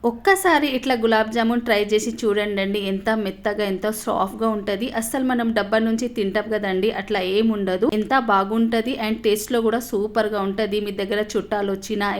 ఒక్కసారి ఇట్లా గులాబ్ జామున్ ట్రై చేసి చూడండి. ఎంత మెత్తగా ఎంత సాఫ్ట్గా ఉంటుంది. అస్సలు మనం డబ్బా నుంచి తింటాం కదండి, అట్లా ఏముండదు. ఎంత బాగుంటుంది అండ్ టేస్ట్లో కూడా సూపర్గా ఉంటుంది. మీ దగ్గర చుట్టాలు వచ్చినా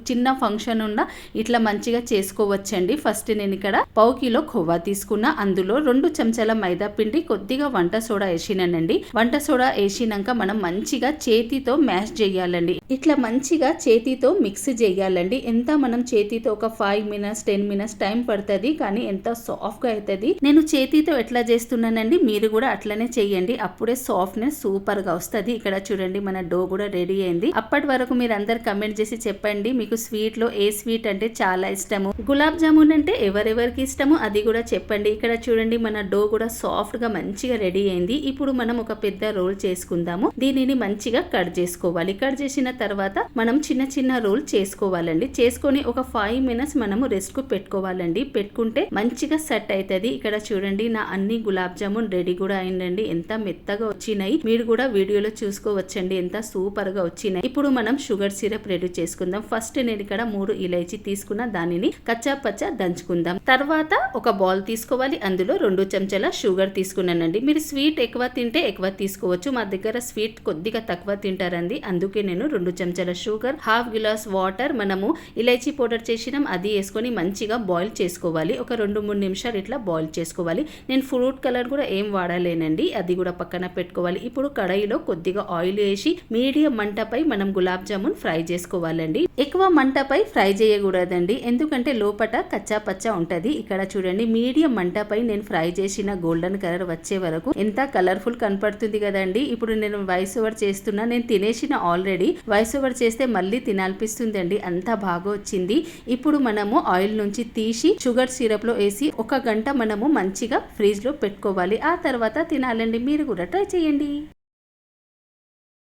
చిన్న ఫంక్షన్ ఉన్నా ఇట్లా మంచిగా చేసుకోవచ్చండి. ఫస్ట్ నేను ఇక్కడ పావు కిలో ఖోవా తీసుకున్నా. అందులో 2 చెంచాల మైదా పిండి, కొద్దిగా వంట సోడా వేసినానండి. వంట సోడా వేసినాక మనం మంచిగా చేతితో మ్యాష్ చేయాలండి. ఇట్లా మంచిగా చేతితో మిక్స్ చేయాలండి. ఎంత మనం చేతితో ఒక 5 మినిట్స్ 10 మినిట్స్ టైం పడుతుంది, కానీ ఎంత సాఫ్ట్గా అవుతుంది. నేను చేతితో ఎట్లా చేస్తున్నానండి, మీరు కూడా అట్లనే చేయండి. అప్పుడే సాఫ్ట్నెస్ సూపర్గా వస్తుంది. ఇక్కడ చూడండి మన డో కూడా రెడీ అయింది. అప్పటి వరకు మీరు అందరు కమెంట్ చేసి చెప్పండి మీకు స్వీట్లో ఏ స్వీట్ అంటే చాలా ఇష్టము, గులాబ్ జామున్ అంటే ఎవరెవరికి ఇష్టమో అది కూడా చెప్పండి. ఇక్కడ చూడండి మన డో కూడా సాఫ్ట్గా మంచిగా రెడీ అయింది. ఇప్పుడు మనం ఒక పెద్ద రోల్ చేసుకుందాము. దీనిని మంచిగా కట్ చేసుకోవాలి. కట్ చేసిన తర్వాత మనం చిన్న చిన్న రోల్ చేసుకోవాలండి. చేసుకొని ఒక 5 మినిట్స్ మనము రెస్ట్ కు పెట్టుకోవాలండి. పెట్టుకుంటే మంచిగా సెట్ అవుతుంది. ఇక్కడ చూడండి నా అన్ని గులాబ్ జామున్ రెడీ కూడా అయిందండి. ఎంత మెత్తగా వచ్చినాయి, మీరు కూడా వీడియోలో చూసుకోవచ్చండి ఎంత సూపర్ గా వచ్చినాయి. ఇప్పుడు మనం షుగర్ సిరప్ రెడీ చేసుకుందాం. ఫస్ట్ నేను ఇక్కడ 3 ఇలైచీ తీసుకున్న, దానిని కచ్చా పచ్చా దంచుకుందాం. తర్వాత ఒక బౌల్ తీసుకోవాలి. అందులో 2 చెంచాల షుగర్ తీసుకున్నానండి. మీరు స్వీట్ ఎక్కువ తింటే ఎక్కువ తీసుకోవచ్చు. మా దగ్గర స్వీట్ కొద్దిగా తక్కువ తింటారండి, అందుకే నేను 2 చెంచాల షుగర్, 1/2 గ్లాస్ వాటర్, మనము ఇలైచీ పౌడర్ చేసినాం అది వేసుకొని మంచిగా బాయిల్ చేసుకోవాలి. ఒక 2-3 నిమిషాలు ఇట్లా బాయిల్ చేసుకోవాలి. నేను ఫ్రూట్ కలర్ కూడా ఏం వాడలేనండి, అది కూడా పక్కన పెట్టుకోవాలి. ఇప్పుడు కడాయిలో కొద్దిగా ఆయిల్ వేసి మీడియం మంటపై మనం గులాబ్ జామున్ ఫ్రై చేసుకోవాలండి. ఎక్కువ మంటపై ఫ్రై చేయకూడదండి, ఎందుకంటే లోపట కచ్చా పచ్చా ఉంటది. ఇక్కడ చూడండి మీడియం మంటపై నేను ఫ్రై చేసిన గోల్డెన్ కలర్ వచ్చే వరకు ఎంత కలర్ఫుల్ కనపడుతుంది కదండి. ఇప్పుడు నేను వాయిస్ ఓవర్ చేస్తున్నా, నేను తినేసిన ఆల్రెడీ. వాయిస్ ఓవర్ చేస్తే మళ్ళీ తినాలనిపిస్తుంది అండి, అంత బాగా వచ్చింది. ఇప్పుడు మనము ఆయిల్ నుంచి తీసి షుగర్ సిరప్ లో వేసి 1 గంట మనము మంచిగా ఫ్రిడ్జ్ లో పెట్టుకోవాలి. ఆ తర్వాత తినాలండి. మీరు కూడా ట్రై చేయండి.